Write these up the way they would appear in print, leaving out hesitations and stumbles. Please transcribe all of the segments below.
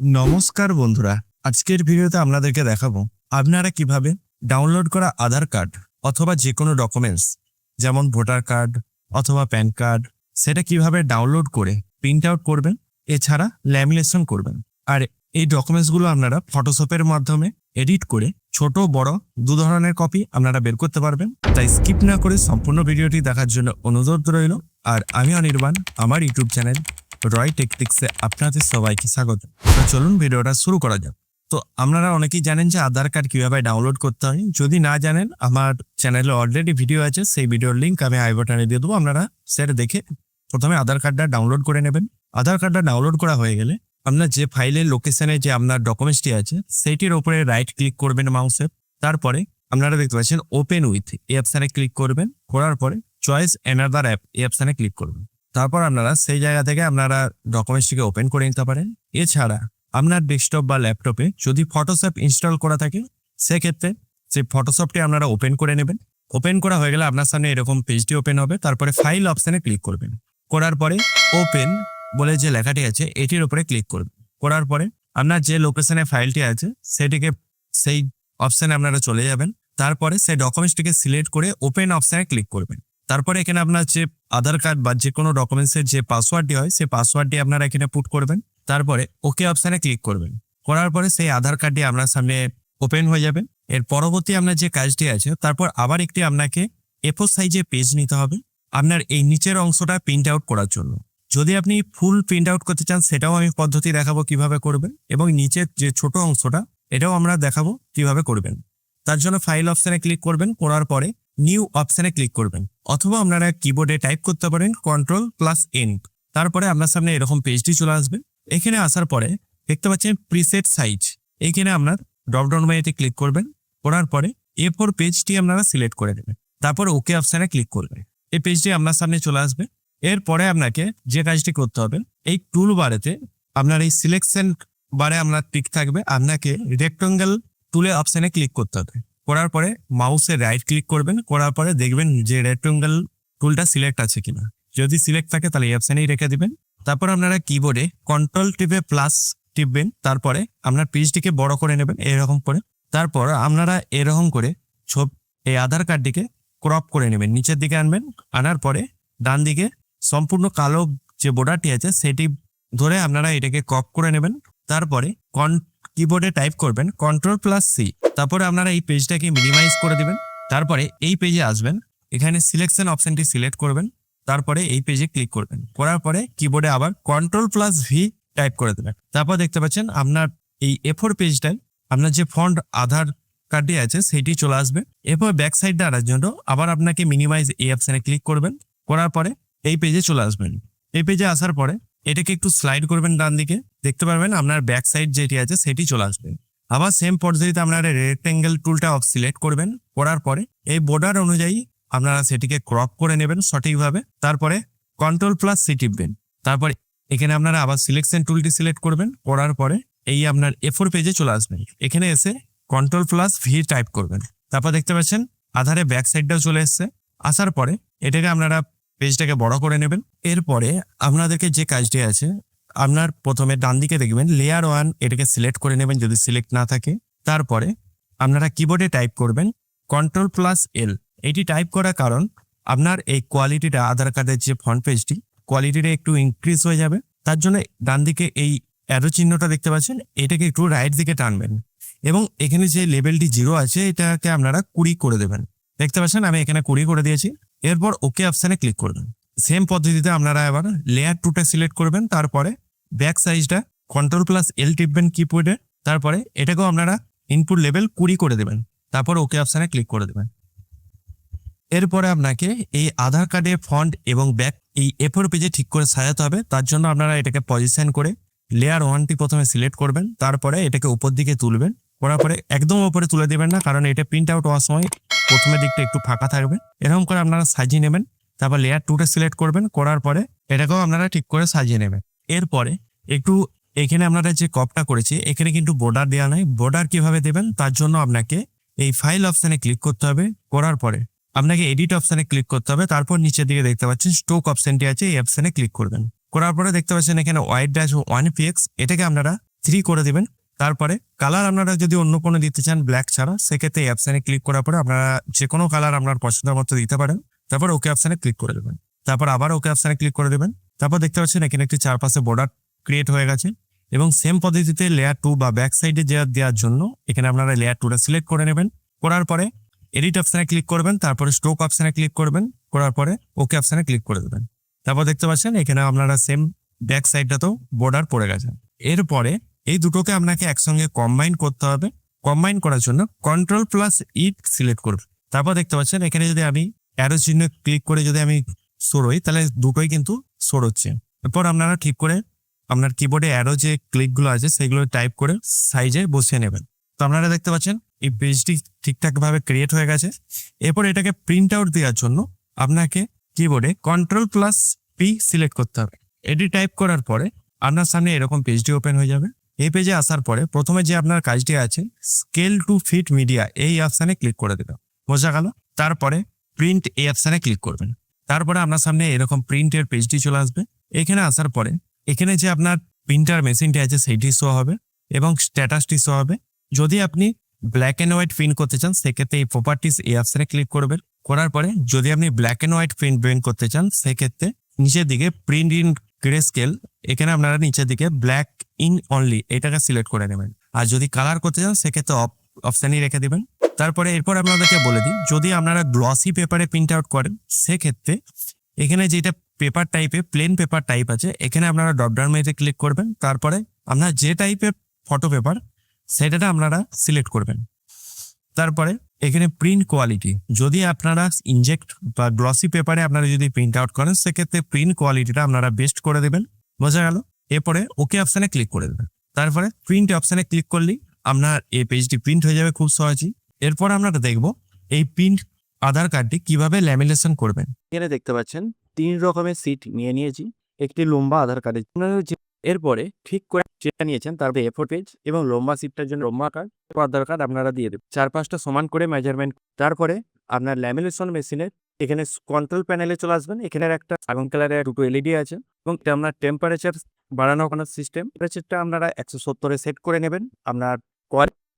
নমস্কার বন্ধুরা, আজকের ভিডিওতে আপনাদেরকে দেখাবো আপনারা কিভাবে ডাউনলোড করা আধার কার্ড অথবা যে কোনো ডকুমেন্টস যেমন ভোটার কার্ড অথবা প্যান কার্ড সেটা কিভাবে ডাউনলোড করে প্রিন্ট আউট করবেন, এছাড়া ল্যামিনেশন করবেন। আর এই ডকুমেন্টসগুলো আপনারা ফটোশপের মাধ্যমে এডিট করে ছোট বড় দু ধরনের কপি আপনারা বের করতে পারবেন। তাই স্কিপ না করে সম্পূর্ণ ভিডিওটি দেখার জন্য অনুরোধ রইল। আর আমি অনির্বাণ, আমার ইউটিউব চ্যানেল রয় টেকটিক্সে আপনাদের সবাইকে স্বাগত। তো চলুন ভিডিওটা শুরু করা যাক। তো আপনারা অনেকেই জানেন যে আধার কার্ড কিভাবে ডাউনলোড করতে হয়। যদি না জানেন, আমার চ্যানেলে অলরেডি ভিডিও আছে, সেই ভিডিওর লিঙ্ক আমি আই বাটনে দিয়ে দেবো। আপনারা সেটা দেখে প্রথমে আধার কার্ডটা ডাউনলোড করে নেবেন। আধার কার্ডটা ডাউনলোড করা হয়ে গেলে আপনার যে ফাইলের লোকেশনে যে আপনার ডকুমেন্টসটি আছে সেইটির ওপরে রাইট ক্লিক করবেন মাউসে। তারপরে আপনারা দেখতে পাচ্ছেন ওপেন উইথ এই অপশানে ক্লিক করবেন। করার পরে চয়েস অ্যানাদার অ্যাপ এই অপশানে ক্লিক করবেন। তারপর আপনারা সেই জায়গা থেকে আপনারা ডকুমেন্টসটিকে ওপেন করে নিতে পারেন। এছাড়া আপনার ডেস্কটপ বা ল্যাপটপে যদি ফটোশপ ইনস্টল করা থাকে সেক্ষেত্রে সেই ফটোশপটি আপনারা ওপেন করে নেবেন। ওপেন করা হয়ে গেলে আপনার সামনে এরকম পেজটি ওপেন হবে। তারপরে ফাইল অপশানে ক্লিক করবেন। করার পরে ওপেন বলে যে লেখাটি আছে এটির উপরে ক্লিক করবেন। করার পরে আপনার যে লোকেশনে ফাইলটি আছে সেটিকে সেই অপশানে আপনারা চলে যাবেন। তারপরে সেই ডকুমেন্টসটিকে সিলেক্ট করে ওপেন অপশানে ক্লিক করবেন। তারপরে এখানে আপনার যে আধার কার্ড বা যে কোনো ডকুমেন্টসের যে পাসওয়ার্ডটি হয় সেই পাসওয়ার্ডটি আপনারা এখানে পুট করবেন। তারপরে ওকে অপশানে ক্লিক করবেন। করার পরে সেই আধার কার্ডটি আপনার সামনে ওপেন হয়ে যাবে। এর পরবর্তী আপনার যে কাজটি আছে, তারপর আবার একটি আপনাকে A4 সাইজে পেজ নিতে হবে আপনার এই নিচের অংশটা প্রিন্ট আউট করার জন্য। যদি আপনি ফুল প্রিন্ট আউট করতে চান সেটাও আমি পদ্ধতি দেখাবো কিভাবে করবেন, এবং নিচের যে ছোট অংশটা এটাও আমরা দেখাবো কিভাবে করবেন। তার জন্য ফাইল অপশানে ক্লিক করবেন। করার পরে নিউ অপশানে ক্লিক করবেন, অথবা আপনারা কিবোর্ডে টাইপ করতে পারেন Ctrl+N। তারপরে আপনার সামনে এরকম পেজটি চলে আসবে। এখানে আসার পরে দেখতে পাচ্ছেন প্রিসেট সাইজ, এইখানে আপনার ড্রপডাউন মেনুতে ক্লিক করবেন। করার পরে A4 পেজটি আপনারা সিলেক্ট করে দেবেন। তারপর ওকে অপশানে ক্লিক করবেন। এই পেজটি আপনার সামনে চলে আসবে। এরপরে আপনাকে যে কাজটি করতে হবে, এই টুল বারেতে আপনার এই সিলেকশন বারে আপনার টিক থাকবে, আপনাকে রেক্টেঙ্গেল টুলে অপশানে ক্লিক করতে হবে। করার পরে মাউসে রাইট ক্লিক করবেন। করার পরে দেখবেন যে রেক্টেঙ্গেল টুলটা সিলেক্ট আছে কিনা। যদি সিলেক্ট থাকে তাহলে এই অপশানেই রেখে দিবেন। তারপর আপনারা কিবোর্ডে কন্ট্রোল টিপে প্লাস টিপবেন। তারপরে আপনার পেজটিকে বড় করে নেবেন এরকম করে। তারপর আপনারা এরকম করে এই আধার কার্ডটিকে ক্রপ করে নেবেন, নিচের দিকে আনবেন। আনার পরে ডান দিকে সম্পূর্ণ কালো যে বর্ডারটি আছে সেটি ধরে আপনারা এটাকে ক্রপ করে নেবেন। তারপরে কিবোর্ডে টাইপ করবেন Ctrl+C। তারপরে আপনারা এই পেজটাকে মিনিমাইজ করে দিবেন। তারপরে এই পেজে আসবেন, এখানে সিলেকশন অপশনটি সিলেক্ট করবেন। তারপরে এই পেজে ক্লিক করবেন। করার পরে কিবোর্ডে আবার Ctrl+V টাইপ করে দেবেন। তারপর দেখতে পাচ্ছেন আপনার এই A4 পেজটায় আপনার যে ফন্ট আধার কার্ডটি আছে সেইটি চলে আসবে। এরপর ব্যাক সাইডটা আনার জন্য আবার আপনাকে মিনিমাইজ এই অপশানে ক্লিক করবেন। করার পরে এই পেজে চলে আসবেন। এই পেজে আসার পরে এটাকে একটু স্লাইড করবেন ডান দিকে, দেখতে পারবেন আপনার ব্যাক সাইড যেটি আছে সেটি চলে আসবে। আবার সেম পদ্ধতিতে আপনারা রেক্টেঙ্গেল টুলটা সিলেক্ট করবেন। করার পরে এই বর্ডার অনুযায়ী আপনারা সেটিকে ক্রপ করে নেবেন সঠিকভাবে। তারপরে Ctrl+C টিপবেন। তারপরে এখানে আপনারা আবার সিলেকশন টুলটি সিলেক্ট করবেন। করার পরে এই আপনার A4 পেজে চলে আসবেন। এখানে এসে Ctrl+V টাইপ করবেন। তারপর দেখতে পাচ্ছেন আধারে ব্যাক সাইডটাও চলে এসছে। আসার পরে এটাকে আপনারা পেজটাকে বড় করে নেবেন। এরপরে আপনাদেরকে যে কাজটি আছে, আপনার প্রথমে ডান দিকে দেখবেন লেয়ার 1, এটাকে সিলেক্ট করে নেবেন যদি সিলেক্ট না থাকে। তারপরে আপনারা কিবোর্ডে টাইপ করবেন Ctrl+L। এটি টাইপ করার কারণ আপনার এই কোয়ালিটিটা আধার কার্ডের যে ফন্ট পেজটি কোয়ালিটিটা একটু ইনক্রিজ হয়ে যাবে। তার জন্য ডান দিকে এই অ্যারো চিহ্নটা দেখতে পাচ্ছেন, এটাকে একটু রাইট দিকে টানবেন এবং এখানে যে লেভেলটি 0 আছে এটাকে আপনারা 20 করে দেবেন। দেখতে পাচ্ছেন আমি এখানে 20 করে দিয়েছি। এরপর ওকে অপশানে ক্লিক করবেন। সেম পদ্ধতিতে আপনারা এবার লেয়ার 2টা সিলেক্ট করবেন। তারপরে ব্যাক সাইজটা Ctrl+L টিপবেন কিবোর্ডে। তারপরে এটাকেও আপনারা ইনপুট লেভেল 20 করে দেবেন। তারপর ওকে অপশানে ক্লিক করে দেবেন। এরপরে আপনাকে এই আধার কার্ডের ফন্ট এবং ব্যাক এই A4 পেজে ঠিক করে সাজাতে হবে। তার জন্য আপনারা এটাকে পজিশন করে লেয়ার 1টি প্রথমে সিলেক্ট করবেন। তারপরে এটাকে উপর দিকে তুলবেন। করার পরে একদম উপরে তুলে দেবেন না, কারণ এটা প্রিন্ট আউট হওয়ার সময় প্রথমের দিকটা একটু ফাঁকা থাকবে। এরকম করে আপনারা সাজিয়ে নেবেন। তারপর লেয়ার 2টা সিলেক্ট করবেন। করার পরে এটাকেও আপনারা ঠিক করে সাজিয়ে নেবেন। এরপরে একটু এখানে আপনারা যে কপটা করেছি এখানে কিন্তু বর্ডার দেওয়া নাই। বর্ডার কিভাবে দেবেন তার জন্য আপনাকে এই ফাইল অপশানে ক্লিক করতে হবে। করার পরে আপনাকে এডিট অপশানে ক্লিক করতে হবে। তারপর নিচের দিকে দেখতে পাচ্ছেন স্ট্রোক অপশানটি আছে, এই অপশানে ক্লিক করবেন। করার পরে দেখতে পাচ্ছেন এখানে হোয়াইট ড্যাশ 1 px, এটাকে আপনারা 3 করে দিবেন। তারপরে কালার আপনারা যদি অন্য কোনো দিতে চান ব্ল্যাক ছাড়া, সেক্ষেত্রে এই অপশানে ক্লিক করার পরে আপনারা যে কোনো কালার আপনার পছন্দের মতো দিতে পারেন। তারপর ওকে অপশানে ক্লিক করে দেবেন। তারপর আবার ওকে অপশানে ক্লিক করে দেবেন। তারপর দেখতে পাচ্ছেন এখানে একটি চারপাশে বর্ডার ক্রিয়েট হয়ে গেছে এবং সেম পদ্ধতিতে লেয়ার 2 বা ব্যাক সাইডে দেওয়ার জন্য এখানে আপনারা লেয়ার 2টা সিলেক্ট করে নেবেন। করার পরে এডিট অপশানে ক্লিক করবেন, তারপরে স্ট্রোক অপশানে ক্লিক করবেন, করার পরে ওকে অপশানে ক্লিক করে দেবেন। তারপর দেখতে পাচ্ছেন এখানে আপনারা সেম ব্যাক সাইডটাতেও বর্ডার পড়ে গেছে। এরপরে এই দুটোকে আপনাকে একসঙ্গে কম্বাইন করতে হবে। কম্বাইন করার জন্য Ctrl+E সিলেক্ট করবেন। তারপর দেখতে পাচ্ছেন এখানে যদি আমি অ্যারো চিহ্ন ক্লিক করে যদি আমি সরোই, তাহলে দুটোই কিন্তু সরোচ্ছে। এরপর আপনারা ঠিক করে আপনার কিবোর্ডে অ্যারো যে ক্লিকগুলো আছে সেগুলো টাইপ করে সাইজে বসিয়ে নেবেন। তো আপনারা দেখতে পাচ্ছেন এই পেজটি ঠিকঠাকভাবে ক্রিয়েট হয়ে গেছে। এরপর এটাকে প্রিন্ট আউট দেওয়ার জন্য আপনাকে কিবোর্ডে Ctrl+P সিলেক্ট করতে হবে। এটি টাইপ করার পরে আপনার সামনে এরকম পেজটি ওপেন হয়ে যাবে। এই পেজে আসার পরে প্রথমে যে আপনার কাজটি আছে স্কেল টু ফিট মিডিয়া এই অপশানে ক্লিক করে দেবেন। বোঝা গেল? তারপরে প্রিন্ট এই অপশানে ক্লিক করবেন। তারপরে আপনার সামনে এরকম প্রিন্টের পেজটি চলে আসবে। এখানে আসার পরে এখানে যে আপনার প্রিন্টার মেশিনটি আছে সেইটি শো হবে এবং স্ট্যাটাসটি শো হবে। যদি আপনি ব্ল্যাক অ্যান্ড হোয়াইট প্রিন্ট করতে চান সেক্ষেত্রে এই প্রপার্টিস এই অপশানে ক্লিক করবেন। করার পরে যদি আপনি ব্ল্যাক অ্যান্ড হোয়াইট প্রিন্ট করতে চান সেক্ষেত্রে নিচের দিকে প্রিন্ট ইন গ্রে স্কেল, এখানে আপনারা নিচের দিকে ব্ল্যাক ইন অনলি এটাকে সিলেক্ট করে নেবেন। আর যদি কালার করতে চান সেক্ষেত্রে অপশানই রেখে দিবেন। তারপরে এরপর আপনাদেরকে বলে দিই, যদি আপনারা গ্লসি পেপারে প্রিন্ট আউট করেন সেক্ষেত্রে এখানে যেটা পেপার টাইপে প্লেন পেপার টাইপ আছে এখানে আপনারা ড্রপ ডাউন মেনুতে ক্লিক করবেন। তারপরে আপনার যে টাইপের ফটো পেপার সেটাটা আপনারা সিলেক্ট করবেন। তারপরে এখানে প্রিন্ট কোয়ালিটি, যদি আপনারা ইনজেক্ট বা গ্লসি পেপারে আপনারা যদি প্রিন্ট আউট করেন সেক্ষেত্রে প্রিন্ট কোয়ালিটিটা আপনারা বেস্ট করে দেবেন। বোঝা গেল? এরপরে ওকে অপশানে ক্লিক করে দেবেন। তারপরে প্রিন্ট অপশানে ক্লিক করলেই আপনার এই পেজটি প্রিন্ট হয়ে যাবে খুব সহজেই। এরপর আমরা দেখব এই প্রিন্ট আধার কার্ডটি কিভাবে ল্যামিনেশন করবেন। এখানে দেখতে পাচ্ছেন 3 রকমের সিট নিয়ে নিয়েছি একটি লম্বা আধার কার্ডের জন্য। এরপরে ঠিক করে যেটা নিয়েছেন তারপরে A4 পেজ এবং লম্বা সিটটার জন্য লম্বা আধার কার্ড আপনারা দিয়ে দেবেন। 4-5টা সমান করে মেজারমেন্ট। তারপরে আপনার ল্যামিনেশন মেশিনে এখানে কন্ট্রোল প্যানেলে চলে আসবেন। এখানে একটা আগুন কালারের দুটো এলইডি আছে এবং এটা আপনার টেম্পারেচার বাড়ানো কোনো সিস্টেম। টেম্পারেচারটা আপনারা 170-এ সেট করে নেবেন। আপনার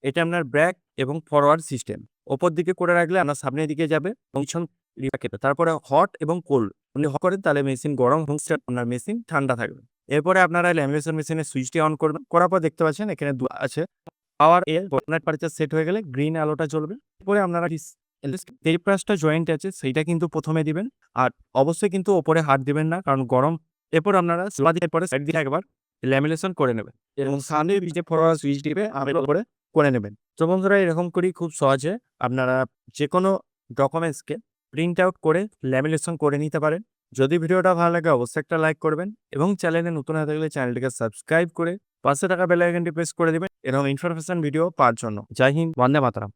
এটা আপনার ব্যাক এবং ফরওয়ার্ড সিস্টেম। ওপর দিকে করে রাখলে আপনার সামনের দিকে যাবে এবং পিছন দিকে। তারপরে হট এবং কোল্ড আপনি হট করেন তাহলে মেশিন গরম এবং আপনার মেশিন ঠান্ডা থাকবে। এরপরে আপনারা ল্যামিনেশন মেশিনের সুইচটি অন করবেন। করার পর দেখতে পাচ্ছেন এখানে আছে পাওয়ার এর টেম্পারেচার সেট হয়ে গেলে গ্রিন আলোটা জ্বলবে। এরপরে আপনারা এই প্রাসটা জয়েন্ট আছে সেইটা কিন্তু প্রথমে দিবেন আর অবশ্যই কিন্তু ওপরে হাত দিবেন না কারণ গরম। এরপর আপনারা পরে সাইড দিয়ে একবার ল্যামিনেশন করে নেবেন এবং সামনে যে ফরওয়ার্ড সুইচ দিবে করে নেবেন। তো বন্ধুরা এরকম করেই খুব সহজে আপনারা যে কোনো ডকুমেন্টসকে প্রিন্ট আউট করে ল্যামিনেশন করে নিতে পারেন। যদি ভিডিওটা ভালো লাগে অবশ্যই একটা লাইক করবেন এবং চ্যানেলে নতুন হয়ে থাকলে চ্যানেলটিকে সাবস্ক্রাইব করে পাশে থাকা বেল আইকনটি প্রেস করে দিবেন এরকম ইনফরমেশন ভিডিও পাওয়ার জন্য। জয় হিন্দ, বন্দে মাতরম।